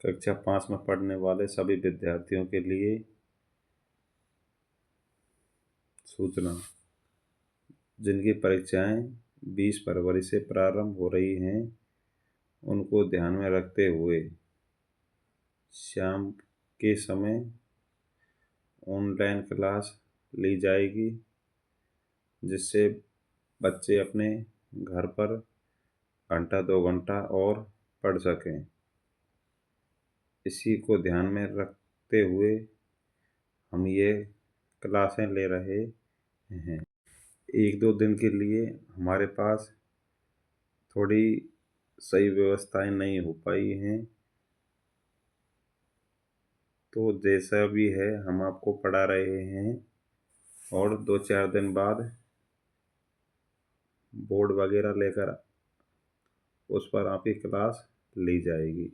कक्षा 5 में पढ़ने वाले सभी विद्यार्थियों के लिए सूचना। जिनकी परीक्षाएं 20 फरवरी से प्रारंभ हो रही हैं, उनको ध्यान में रखते हुए शाम के समय ऑनलाइन क्लास ली जाएगी, जिससे बच्चे अपने घर पर घंटा 2 घंटा और पढ़ सकें। इसी को ध्यान में रखते हुए हम ये क्लासें ले रहे हैं। 1-2 दिन के लिए हमारे पास थोड़ी सही व्यवस्थाएं नहीं हो पाई हैं, तो जैसा भी है हम आपको पढ़ा रहे हैं और 2-4 दिन बाद बोर्ड वगैरह लेकर उस पर आपकी क्लास ली जाएगी।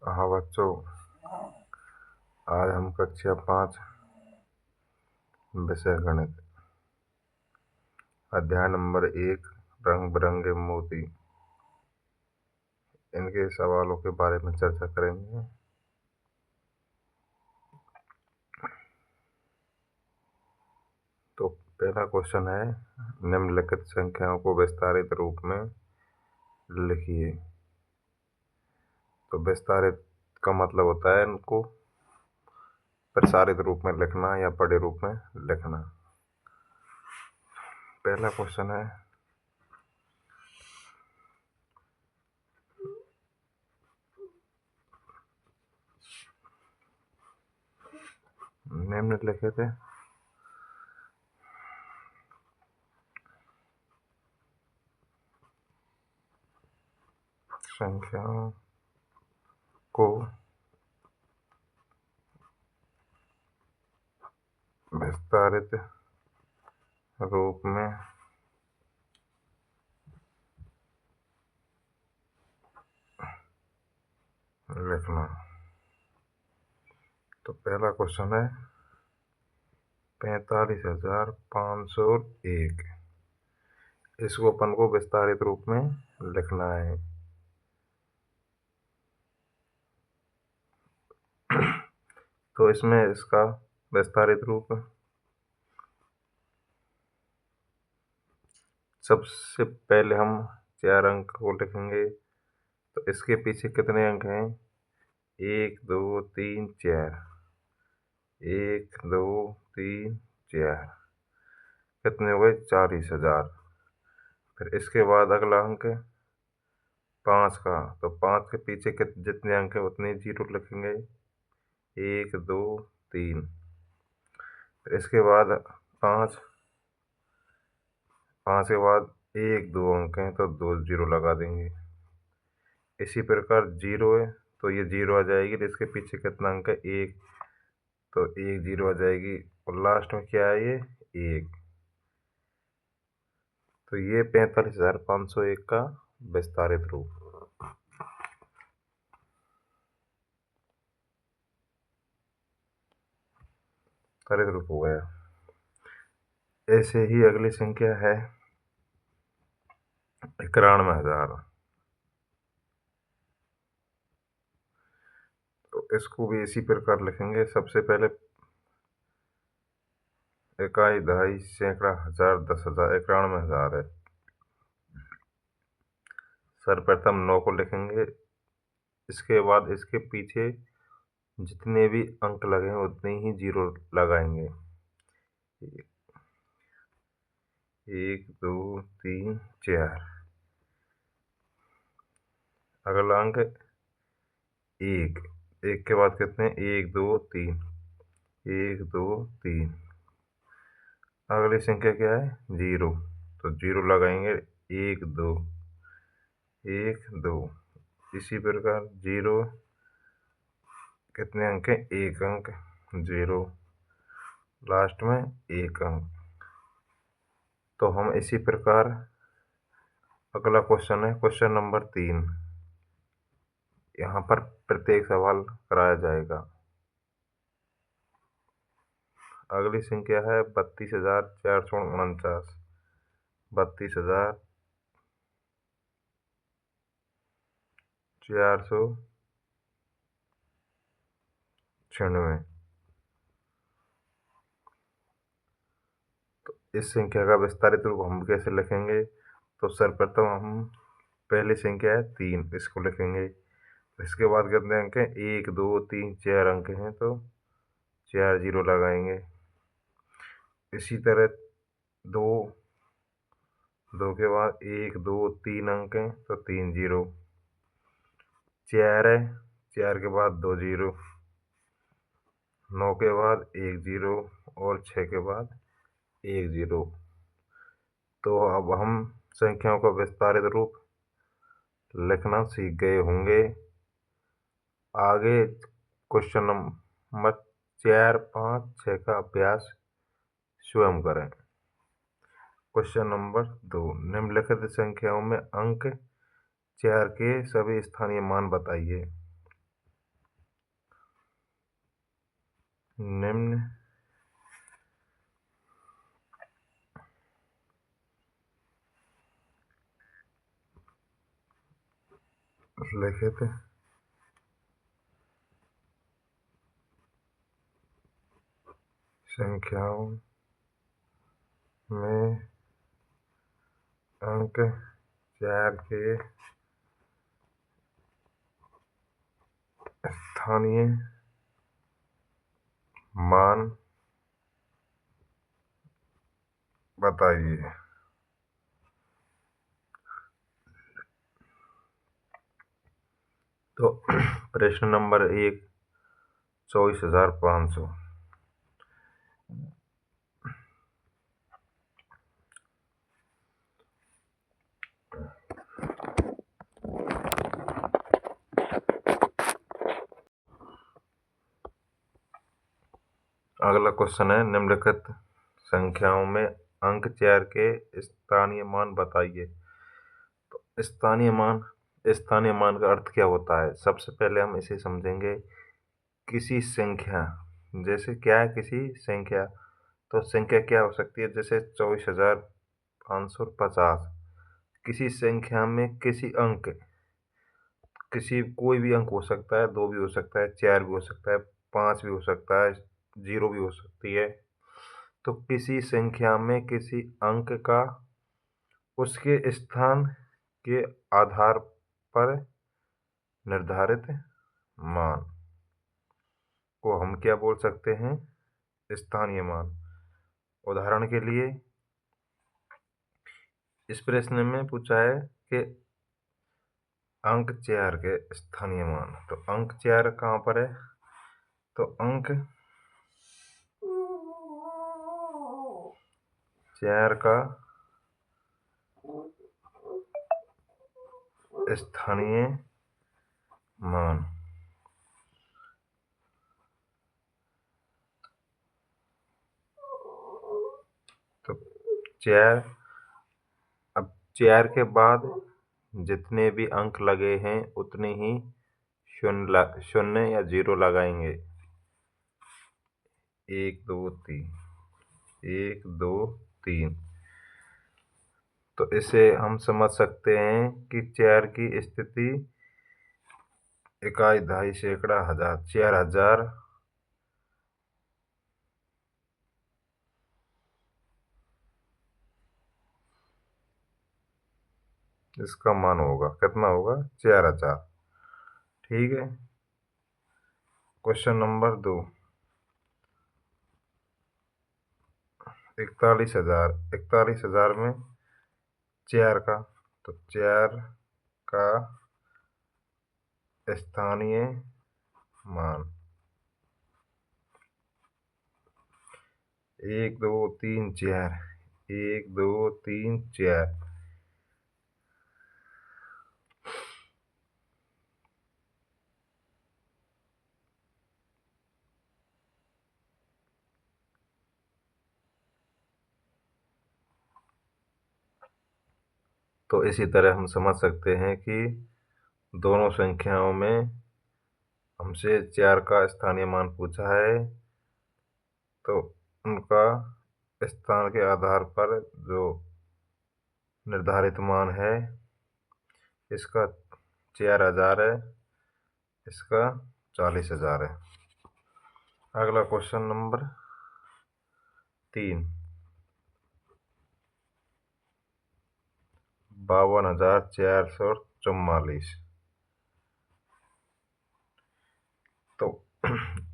हाँ बच्चों, आज हम कक्षा 5 विषय गणित अध्याय नंबर 1 रंग बिरंगे मोती, इनके सवालों के बारे में चर्चा करेंगे। तो पहला क्वेश्चन है, निम्नलिखित संख्याओं को विस्तारित रूप में लिखिए। तो विस्तारित का मतलब होता है इनको प्रसारित रूप में लिखना या बड़े रूप में लिखना। पहला क्वेश्चन है, निम्नलिखित संख्याओं को विस्तारित रूप में लिखना। तो पहला क्वेश्चन है 45,501, इसको अपन को विस्तारित रूप में लिखना है। तो इसमें इसका विस्तारित रूप सबसे पहले हम 4 अंक को लिखेंगे। तो इसके पीछे कितने अंक हैं? 1 2 3 4, 1 2 3 4, कितने हो गए? 40,000। फिर इसके बाद अगला अंक 5 का, तो 5 के पीछे जितने अंक हैं उतने जीरो लिखेंगे। 1 2 3। फिर इसके बाद 5 के बाद 1 2 अंक हैं तो 2 जीरो लगा देंगे। इसी प्रकार 0 है तो ये 0 आ जाएगी, तो इसके पीछे कितना अंक है? 1, तो 1 जीरो आ जाएगी। और लास्ट में क्या है? ये 1। तो ये 45,501 का विस्तारित रूप हो गया। ऐसे ही अगली संख्या है 91,000। तो इसको भी इसी प्रकार लिखेंगे। सबसे पहले इकाई, दहाई, सैकड़ा, हजार, 10,000, 91,000 है। सर्वप्रथम 9 को लिखेंगे। इसके बाद इसके पीछे जितने भी अंक लगे हैं उतने ही जीरो लगाएंगे। 1 2 3 4। अगला अंक 1, 1 के बाद कितने? 1 2 3, 1 2 3। अगली संख्या क्या है? 0, तो जीरो लगाएंगे। 1 2, 1 2। इसी प्रकार 0, कितने अंक हैं? 1 अंक, 0, लास्ट में 1 अंक। तो हम इसी प्रकार अगला क्वेश्चन है क्वेश्चन नंबर 3। यहाँ पर प्रत्येक सवाल कराया जाएगा। अगली संख्या है 32,449। 32,496। तो इस संख्या का विस्तारित रूप हम कैसे लिखेंगे? तो सर्वप्रथम हम पहली संख्या है 3, इसको लिखेंगे। इसके बाद कितने अंक हैं? 1 2 3 4 अंक हैं, तो 4 जीरो लगाएंगे। इसी तरह 2 के बाद 1 2 3 अंक हैं, तो 3 जीरो। 4 है, 4 के बाद 2 जीरो। 9 के बाद 1 जीरो और 6 के बाद 1 जीरो। तो अब हम संख्याओं का विस्तारित रूप लिखना सीख गए होंगे। आगे क्वेश्चन नंबर 4 5 6 का अभ्यास स्वयं करें। क्वेश्चन नंबर 2, निम्नलिखित संख्याओं में अंक 4 के सभी स्थानीय मान बताइए। निम्न लिखित संख्याओं में अंक 4 के स्थानीय मान बताइए। तो प्रश्न नंबर 1, 24,500। अगला क्वेश्चन है, निम्नलिखित संख्याओं में अंक 4 के स्थानीय मान बताइए। तो स्थानीय मान का अर्थ क्या होता है? सबसे पहले हम इसे समझेंगे। किसी संख्या, जैसे क्या है, किसी संख्या, तो संख्या क्या हो सकती है? जैसे 24,550। किसी संख्या में किसी अंक, कोई भी अंक हो सकता है, 2 भी हो सकता है, 4 भी हो सकता है, 5 भी हो सकता है, 0 भी हो सकती है। तो किसी संख्या में किसी अंक का उसके स्थान के आधार पर निर्धारित मान को हम क्या बोल सकते हैं? स्थानीय मान। उदाहरण के लिए इस प्रश्न में पूछा है कि अंक 4 के स्थानीय मान। तो अंक 4 कहाँ पर है? तो अंक 4 का स्थानीय मान, तो 4, अब 4 के बाद जितने भी अंक लगे हैं उतने ही शून्य या 0 लगाएंगे। 1 2 3, 1 2 3। तो इसे हम समझ सकते हैं कि 4 की स्थिति इकाई, दहाई, सैकड़ा, हजार, 4000 इसका मान होगा। कितना होगा? 4000। ठीक है। Question number 2, 41,000। 41,000 में 4 का, तो 4 का स्थानीय मान 1 2 3 4, 1 2 3 4। तो इसी तरह हम समझ सकते हैं कि दोनों संख्याओं में हमसे 4 का स्थानीय मान पूछा है, तो उनका स्थान के आधार पर जो निर्धारित मान है, इसका 4000 है, इसका 40,000 है। अगला क्वेश्चन नंबर 3, 52,444। तो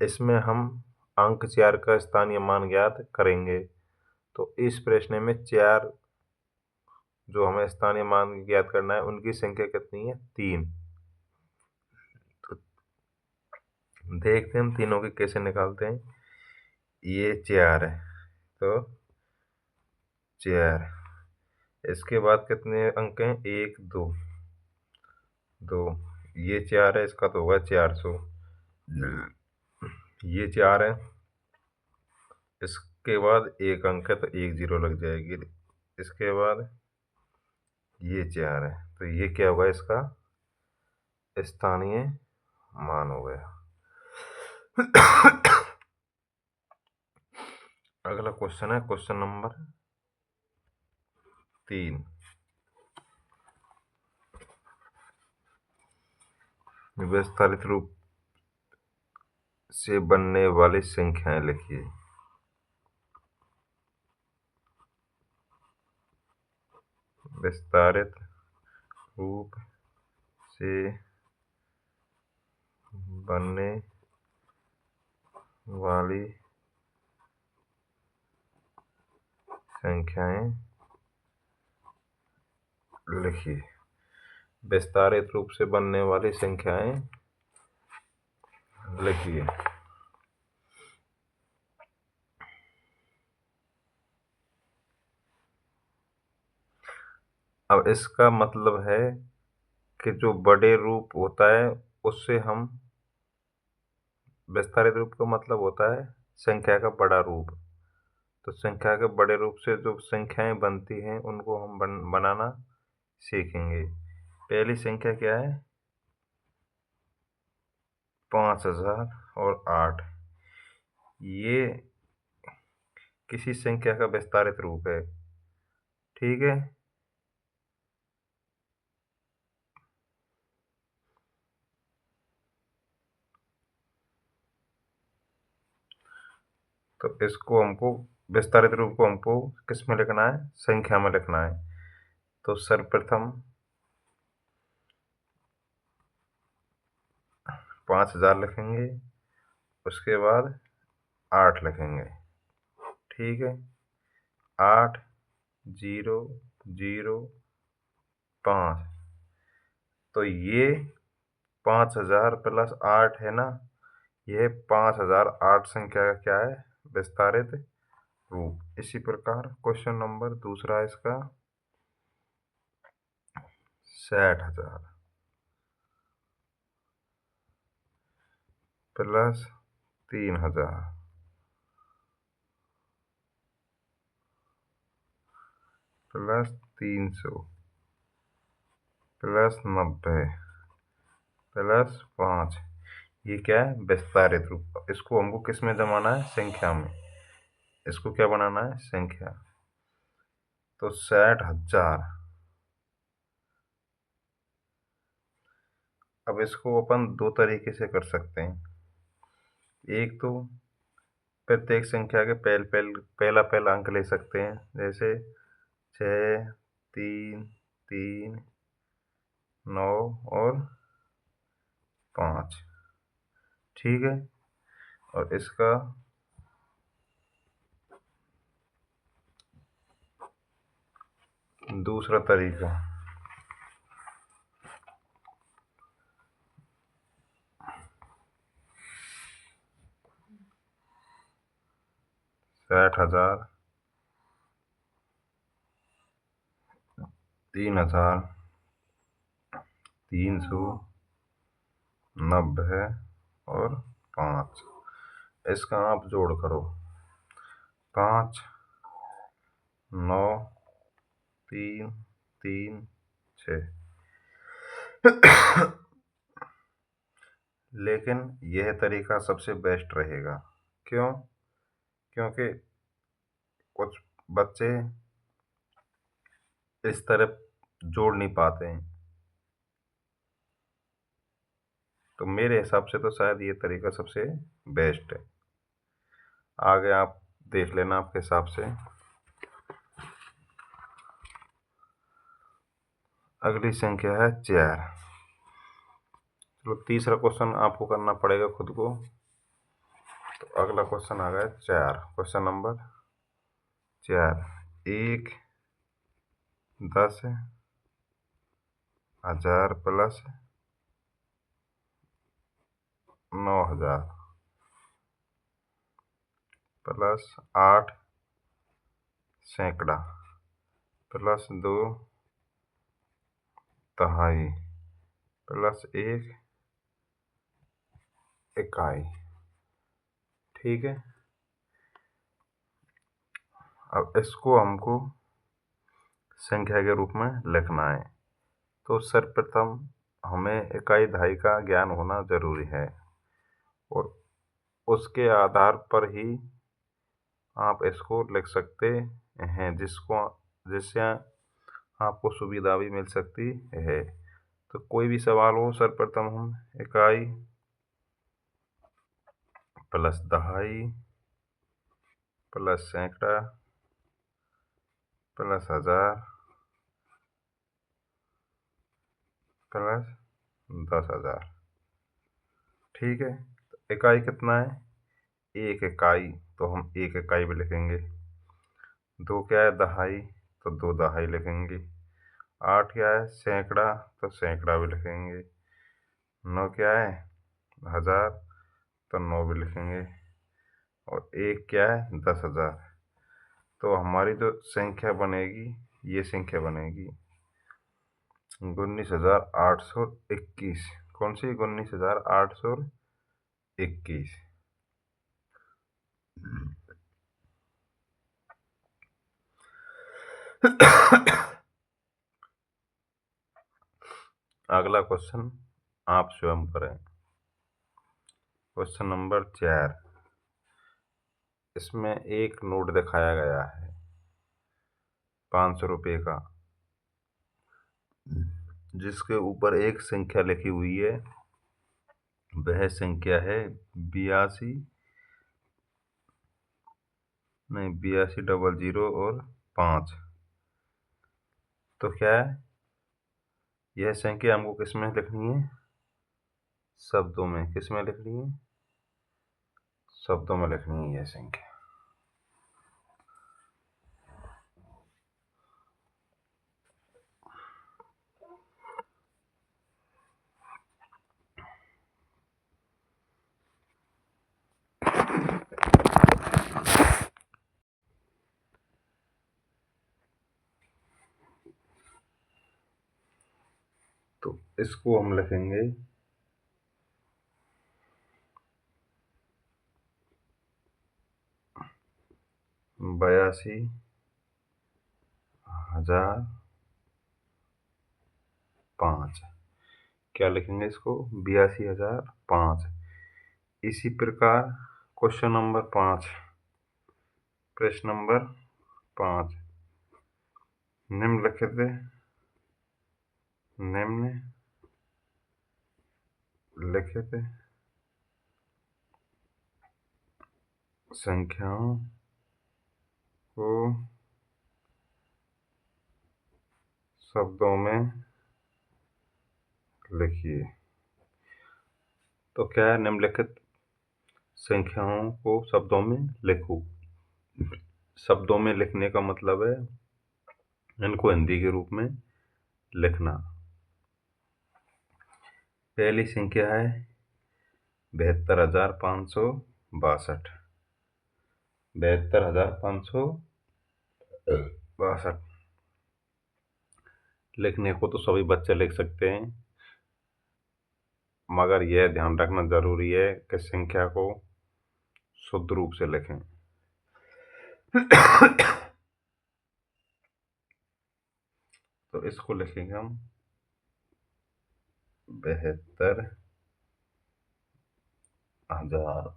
इसमें हम अंक 4 का स्थानीय मान ज्ञात करेंगे। तो इस प्रश्न में 4 जो हमें स्थानीय मान ज्ञात करना है, उनकी संख्या कितनी है? 3। तो देखते हैं हम तीनों की कैसे निकालते हैं। ये 4 है, तो 4, इसके बाद कितने अंक हैं? 1 2 2, ये 4 है, इसका तो होगा 400। ये 4 है, इसके बाद एक अंक है तो 1 0 लग जाएगी। इसके बाद ये 4 है, तो ये क्या होगा? इसका स्थानीय मान हो गया। अगला क्वेश्चन है क्वेश्चन नंबर 3। विस्तारित रूप से बनने वाली संख्याएं लिखिए। विस्तारित रूप से बनने वाली संख्याएं लिखिए। विस्तारित रूप से बनने वाली संख्याएं लिखिए। अब इसका मतलब है कि जो बड़े रूप होता है उससे हम, विस्तारित रूप का मतलब होता है संख्या का बड़ा रूप। तो संख्या के बड़े रूप से जो संख्याएं बनती हैं उनको हम बनाना सीखेंगे। पहली संख्या क्या है? 5008। ये किसी संख्या का विस्तारित रूप है, ठीक है। तो इसको हमको, विस्तारित रूप को हमको किस में लिखना है? संख्या में लिखना है। तो सर्वप्रथम 5000 लिखेंगे, उसके बाद 8 लिखेंगे, ठीक है। 8 0 0 5। तो ये 5000 प्लस 8 है ना, यह 5008 संख्या का क्या है? विस्तारित रूप। इसी प्रकार क्वेश्चन नंबर दूसरा इसका 60,000 प्लस 3000 प्लस 300 प्लस 90 प्लस 5। ये क्या है? विस्तारित रूप। इसको हमको किस में जमाना है? संख्या में। इसको क्या बनाना है? संख्या। तो 60,000। अब इसको अपन दो तरीके से कर सकते हैं। एक तो प्रत्येक संख्या के पहला पहला अंक ले सकते हैं, जैसे 6 3 3 9 और 5, ठीक है। और इसका दूसरा तरीका, साठ हजार 3000 300 90 और 5। इसका आप जोड़ करो। 5 9 3 3 6। लेकिन यह तरीका सबसे बेस्ट रहेगा। क्यों? क्योंकि कुछ बच्चे इस तरह जोड़ नहीं पाते हैं। तो मेरे हिसाब से तो शायद ये तरीका सबसे बेस्ट है। आगे आप देख लेना आपके हिसाब से। अगली संख्या है 4। चलो तीसरा क्वेश्चन आपको करना पड़ेगा खुद को। तो अगला क्वेश्चन आ गया 4, क्वेश्चन नंबर 4। 1 10,000 प्लस 9,000 प्लस 8 सैकड़ा प्लस 2 दहाई प्लस 1 इकाई। ठीक है, अब इसको हमको संख्या के रूप में लिखना है। तो सर्वप्रथम हमें इकाई दहाई का ज्ञान होना जरूरी है और उसके आधार पर ही आप इसको लिख सकते हैं, जिससे आपको सुविधा भी मिल सकती है। तो कोई भी सवाल हो, सर्वप्रथम हम इकाई प्लस दहाई प्लस सैकड़ा प्लस 1000 प्लस 10,000। ठीक है, तो इकाई कितना है? 1 इकाई, तो हम 1 इकाई भी लिखेंगे। 2 क्या है? दहाई, तो 2 दहाई लिखेंगे। 8 क्या है? सैकड़ा, तो सैकड़ा भी लिखेंगे। 9 क्या है? 1000, तो 9 भी लिखेंगे। और 1 क्या है? 10,000। तो हमारी जो संख्या बनेगी, ये संख्या बनेगी 19,821। कौन सी? 19,821। अगला क्वेश्चन आप स्वयं करें। Question number 4। इसमें एक नोट दिखाया गया है 500 रुपये का, जिसके ऊपर एक संख्या लिखी हुई है। वह संख्या है 8200 और 5। तो क्या है? यह संख्या हमको किस में लिखनी है? शब्दों में। किस में लिखनी है? शब्दों में लिखनी है यह संख्या। तो इसको हम लिखेंगे 82,005। क्या लिखेंगे इसको? 82,005। इसी प्रकार क्वेश्चन नंबर 5, प्रश्न नंबर 5। निम्नलिखित संख्याओं को शब्दों में लिखिए। तो क्या है? निम्नलिखित संख्याओं को शब्दों में लिखो। शब्दों में लिखने का मतलब है इनको हिंदी के रूप में लिखना। पहली संख्या है 72,562। 72,562। लिखने को तो सभी बच्चे लिख सकते हैं, मगर यह ध्यान रखना जरूरी है कि संख्या को शुद्ध रूप से लिखें। तो इसको लिखेंगे हम 72,000।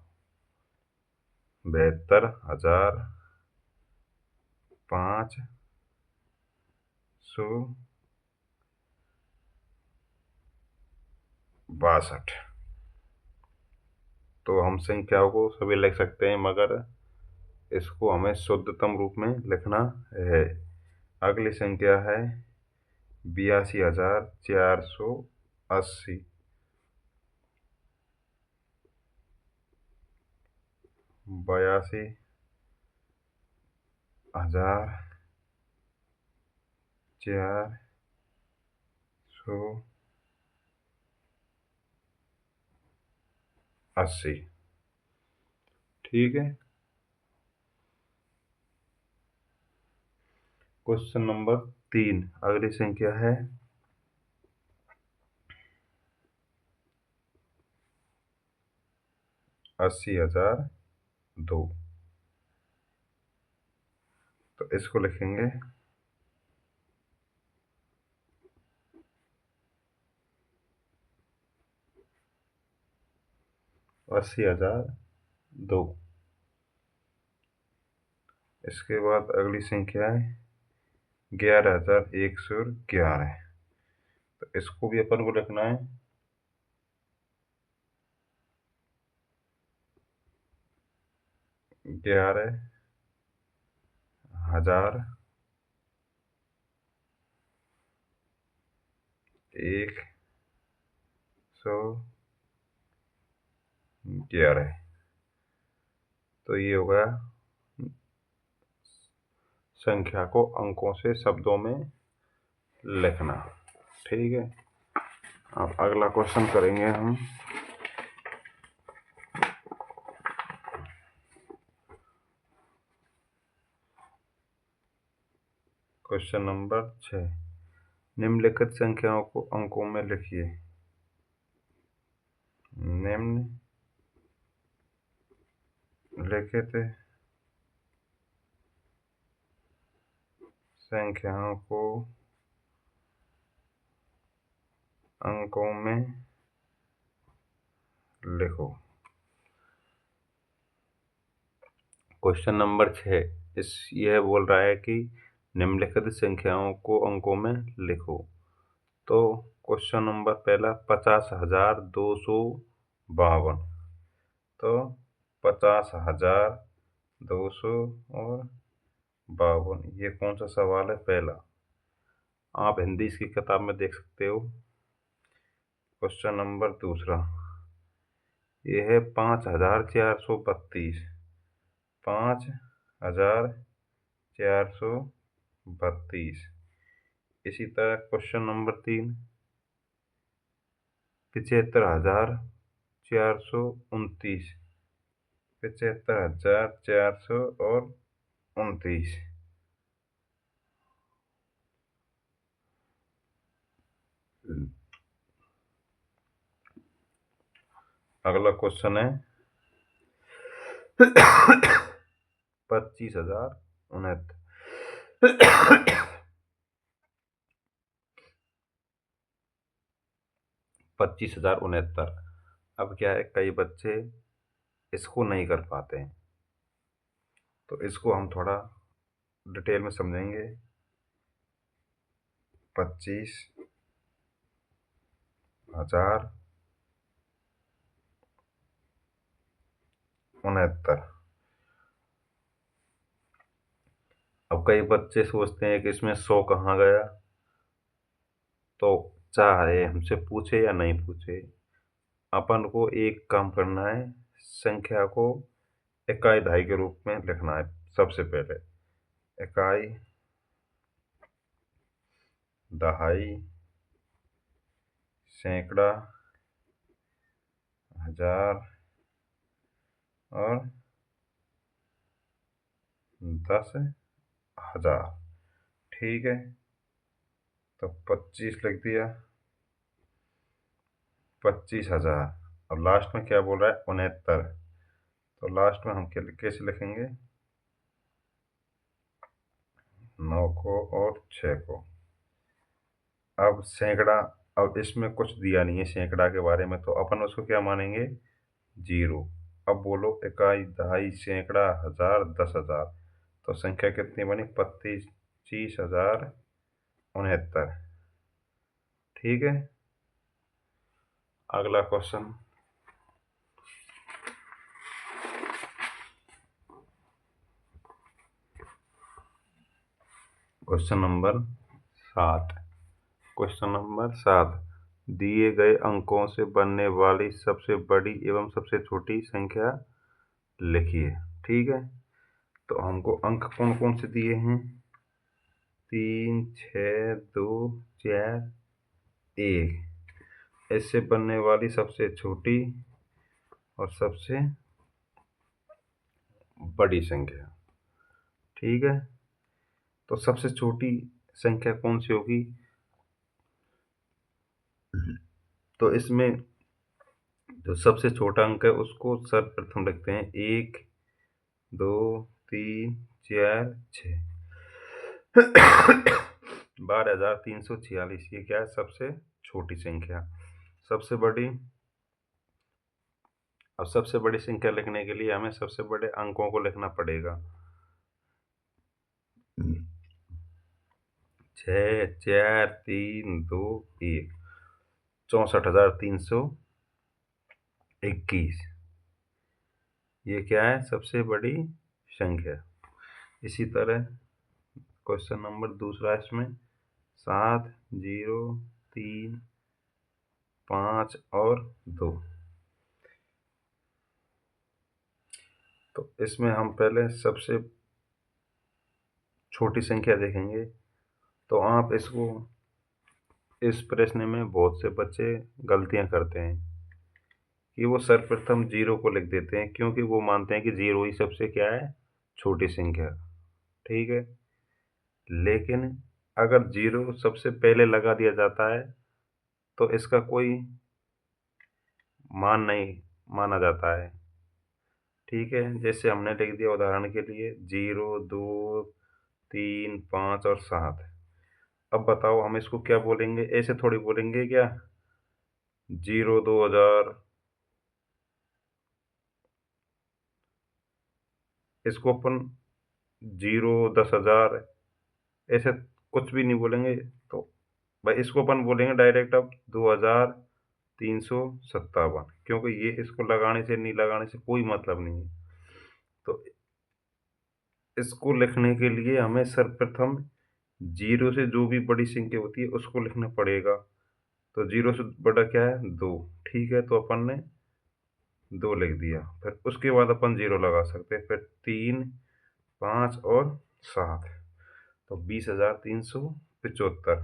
72,562। 62 तो हम संख्याओं को सभी लिख सकते हैं, मगर इसको हमें शुद्धतम रूप में लिखना है। अगली संख्या है 82,480। 82,480। ठीक है। क्वेश्चन नंबर 3, अगली संख्या है 80,002। तो इसको लिखेंगे 80,002। इसके बाद अगली संख्या है 11,111। तो इसको भी अपन को लिखना है 11,111। तो ये हो गया संख्या को अंकों से शब्दों में लिखना। ठीक है। अब अगला क्वेश्चन करेंगे हम। क्वेश्चन नंबर 6, निम्नलिखित संख्याओं को अंकों में लिखिए। निम्नलिखित संख्याओं को अंकों में लिखो। क्वेश्चन नंबर 6 यह बोल रहा है कि निम्नलिखित संख्याओं को अंकों में लिखो। तो क्वेश्चन नंबर पहला 50,252। तो 50,252 ये कौन सा सवाल है? पहला। आप हिंदी की किताब में देख सकते हो। क्वेश्चन नंबर दूसरा, ये है 5,432। 5,432। इसी तरह क्वेश्चन नंबर 3, 75,429। 75,429। अगला क्वेश्चन है 25,069। 25,069। अब क्या है, कई बच्चे इसको नहीं कर पाते हैं, तो इसको हम थोड़ा डिटेल में समझेंगे। 25,069। अब कई बच्चे सोचते हैं कि इसमें 100 कहाँ गया, तो चाहे हमसे पूछे या नहीं पूछे, अपन को एक काम करना है, संख्या को इकाई दहाई के रूप में लिखना है। सबसे पहले इकाई दहाई, सैकड़ा, हजार और 10,000। ठीक है। तो 25 लिख दिया, 25,000। अब लास्ट में क्या बोल रहा है? 69। तो लास्ट में हम कैसे लिखेंगे? 9 को और 6 को। अब सैकड़ा, अब इसमें कुछ दिया नहीं है सैकड़ा के बारे में, तो अपन उसको क्या मानेंगे? 0। अब बोलो इकाई दहाई सैकड़ा हजार 10,000। तो संख्या कितनी बनी? 25,069। 69। ठीक है, अगला question. Question number 7। Question number 7, दिए गए अंकों से बनने वाली सबसे बड़ी एवं सबसे छोटी संख्या लिखिए। ठीक है, तो हमको अंक कौन कौन से दिए हैं? 3, 6, 2, 4, 1। इससे बनने वाली सबसे छोटी और सबसे बड़ी संख्या। ठीक है, तो सबसे छोटी संख्या कौन सी होगी? तो इसमें जो सबसे छोटा अंक है उसको सर्वप्रथम लिखते हैं 1, 2, 3, 4, 6। 12,346, ये क्या है? सबसे छोटी संख्या। सबसे बड़ी, अब सबसे बड़ी संख्या लिखने के लिए हमें सबसे बड़े अंकों को लिखना पड़ेगा। 6, 4, 3, 2, 1, 64,321। ये क्या है? सबसे बड़ी संख्या। इसी तरह क्वेश्चन नंबर दूसरा इसमें 7, 0, 3, 5 और 2। तो इसमें हम पहले सबसे छोटी संख्या देखेंगे। तो आप इसको, इस प्रश्न में बहुत से बच्चे गलतियां करते हैं कि वो सर्वप्रथम 0 को लिख देते हैं, क्योंकि वो मानते हैं कि 0 ही सबसे क्या है? छोटी संख्या। ठीक है, लेकिन अगर 0 सबसे पहले लगा दिया जाता है तो इसका कोई मान नहीं माना जाता है। ठीक है, जैसे हमने लिख दिया उदाहरण के लिए 0, 2, 3, 5 और 7। अब बताओ हम इसको क्या बोलेंगे? ऐसे थोड़ी बोलेंगे क्या 0 2000, इसको अपन 0 10,000, ऐसे कुछ भी नहीं बोलेंगे। तो भाई इसको अपन बोलेंगे डायरेक्ट अब 2357, क्योंकि ये इसको लगाने से नहीं लगाने से कोई मतलब नहीं है। तो इसको लिखने के लिए हमें सर्वप्रथम 0 से जो भी बड़ी संख्या होती है उसको लिखना पड़ेगा। तो 0 से बड़ा क्या है? 2। ठीक है, तो अपन ने 2 लिख दिया। फिर उसके बाद अपन 0 लगा सकते हैं। फिर 3, 5 और 7, तो 20,375।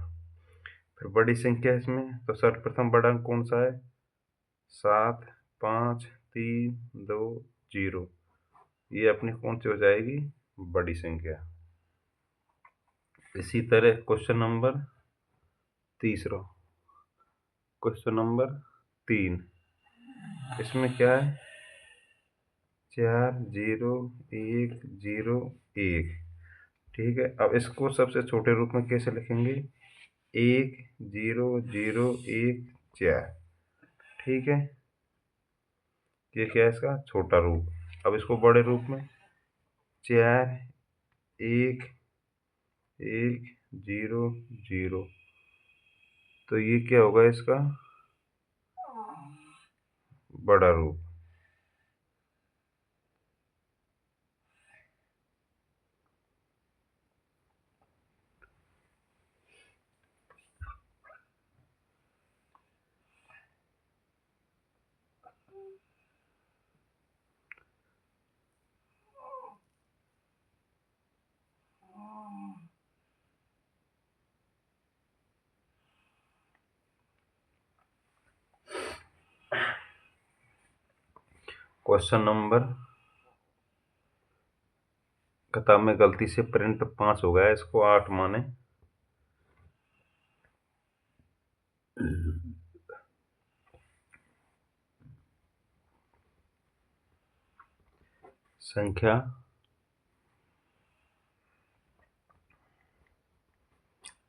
फिर बड़ी संख्या इसमें, तो सर्वप्रथम बड़ा अंक कौन सा है? 7, 5, 3, 2, 0। ये अपनी कौन सी हो जाएगी? बड़ी संख्या। इसी तरह क्वेश्चन नंबर तीसरा, क्वेश्चन नंबर 3, इसमें क्या है? 4, 0, 1, 0, 1। ठीक है, अब इसको सबसे छोटे रूप में कैसे लिखेंगे? 1, 0, 0, 1, 4। ठीक है, ये क्या है? इसका छोटा रूप। अब इसको बड़े रूप में 4, 1, 1, 0, 0। तो ये क्या होगा? इसका बड़ा रूप। क्वेश्चन नंबर, किताब में गलती से प्रिंट 5 हो गया है, इसको 8 माने। संख्या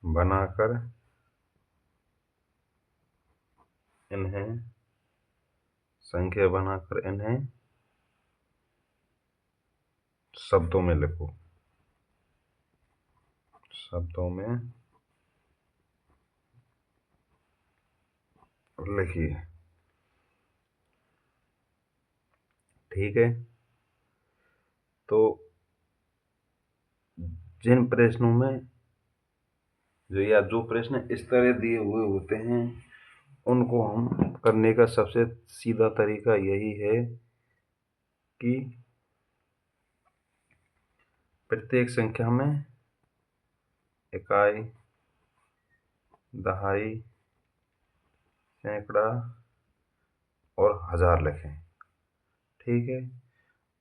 बनाकर इन्हें, संख्या बनाकर इन्हें शब्दों में लिखो। शब्दों में लिखिए। ठीक है, तो जिन प्रश्नों में जो प्रश्न इस तरह दिए हुए होते हैं उनको हम करने का सबसे सीधा तरीका यही है कि प्रत्येक संख्या में इकाई, दहाई, सैकड़ा और हजार लिखें। ठीक है,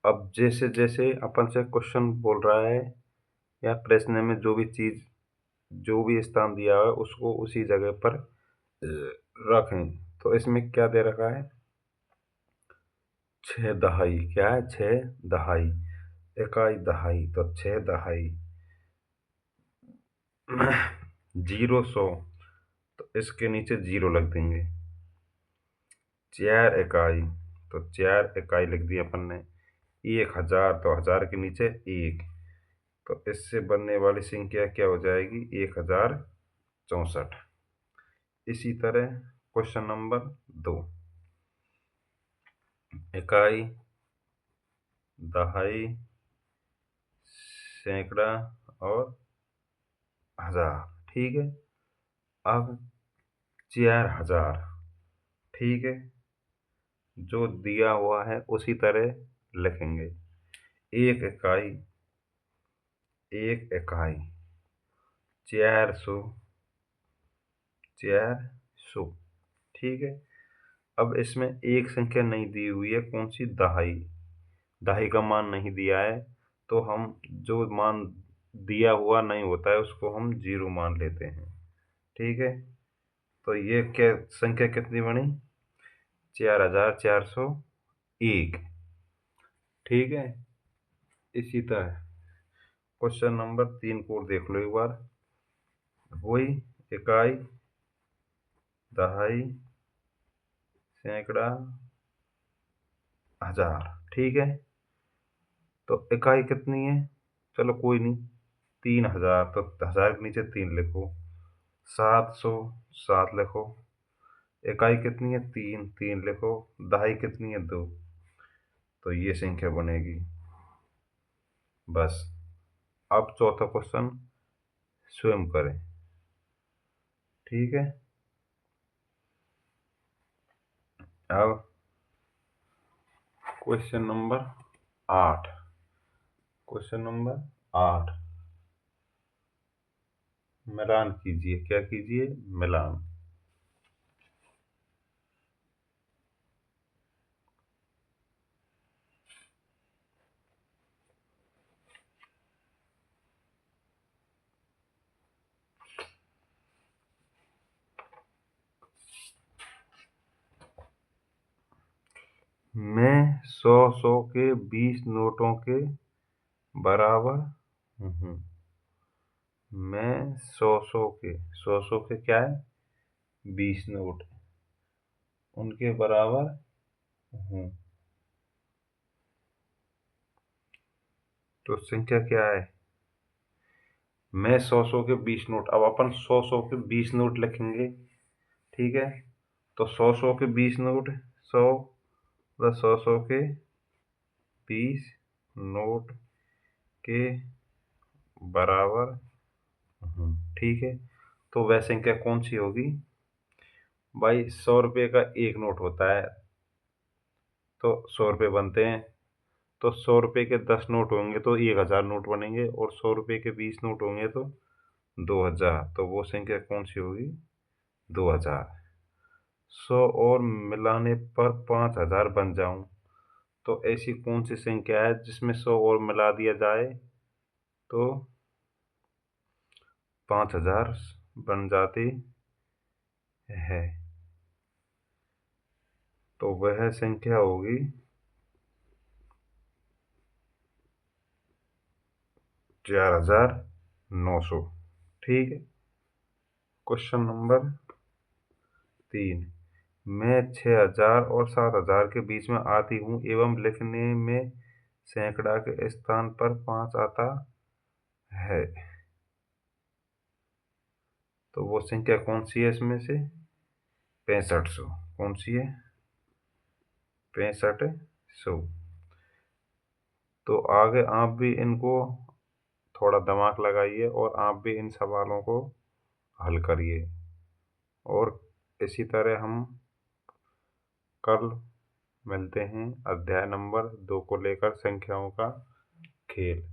अब जैसे जैसे अपन से क्वेश्चन बोल रहा है या प्रश्न में जो भी स्थान दिया है उसको उसी जगह पर रखें। तो इसमें क्या दे रखा है, 6 दहाई। क्या है, 6 दहाई। इकाई दहाई तो 6 दहाई। 0 100 तो इसके नीचे 0 लग देंगे। 4 इकाई तो 4 इकाई लिख दी अपन ने। 1000 तो 1000 के नीचे 1, तो इससे बनने वाली संख्या क्या हो जाएगी, 1064। इसी तरह क्वेश्चन नंबर 2, इकाई, दहाई, सैकड़ा और हजार। ठीक है, अब 4000। ठीक है, जो दिया हुआ है उसी तरह लिखेंगे। एक इकाई, एक इकाई, 400, 400। ठीक है, अब इसमें एक संख्या नहीं दी हुई है, कौन सी, दहाई। दहाई का मान नहीं दिया है, तो हम जो मान दिया हुआ नहीं होता है उसको हम 0 मान लेते हैं। ठीक है, तो ये क्या संख्या कितनी बनी, 4401। ठीक है, इसी तरह क्वेश्चन नंबर 3 को देख लो एक बार। वही इकाई, दहाई, सैकड़ा, हजार। ठीक है, तो इकाई कितनी है, चलो कोई नहीं, 3000 तो 1000 के नीचे 3 लिखो। 700, 7 लिखो। इकाई कितनी है, 3, 3 लिखो। दहाई कितनी है, 2, तो ये संख्या बनेगी। बस, अब चौथा क्वेश्चन स्वयं करें। ठीक है, अब क्वेश्चन नंबर 8। क्वेश्चन नंबर 8, मिलान कीजिए। क्या कीजिए, मिलान। मैं 100 के 20 नोटों के बराबर हूँ। मैं 100 के क्या है, 20 नोट उनके बराबर हूँ। तो संख्या क्या है, मैं 100 के 20 नोट। अब अपन 100 के 20 नोट लिखेंगे। ठीक है, तो 100 के 20 नोट, 100 प्लस 100 के 20 नोट के बराबर हूँ। ठीक है, तो वह संख्या कौन सी होगी भाई, 100 रुपये का एक नोट होता है तो 100 रुपये बनते हैं। तो 100 रुपये के 10 नोट होंगे तो 1000 नोट बनेंगे, और 100 रुपये के 20 नोट होंगे तो 2000। तो वो संख्या कौन सी होगी, 2000। 100 और मिलाने पर 5000 बन जाऊं, तो ऐसी कौन सी संख्या है जिसमें 100 और मिला दिया जाए तो 5000 बन जाती है। तो वह संख्या होगी 4900। ठीक है, क्वेश्चन नंबर 3, मैं 6000 और 7000 के बीच में आती हूँ एवं लिखने में सैकड़ा के स्थान पर 5 आता है। तो वो संख्या कौन सी है इसमें से, 6500। कौन सी है? 6500। तो आगे आप भी इनको थोड़ा दिमाग लगाइए और आप भी इन सवालों को हल करिए, और इसी तरह हम कल मिलते हैं अध्याय नंबर 2 को लेकर, संख्याओं का खेल।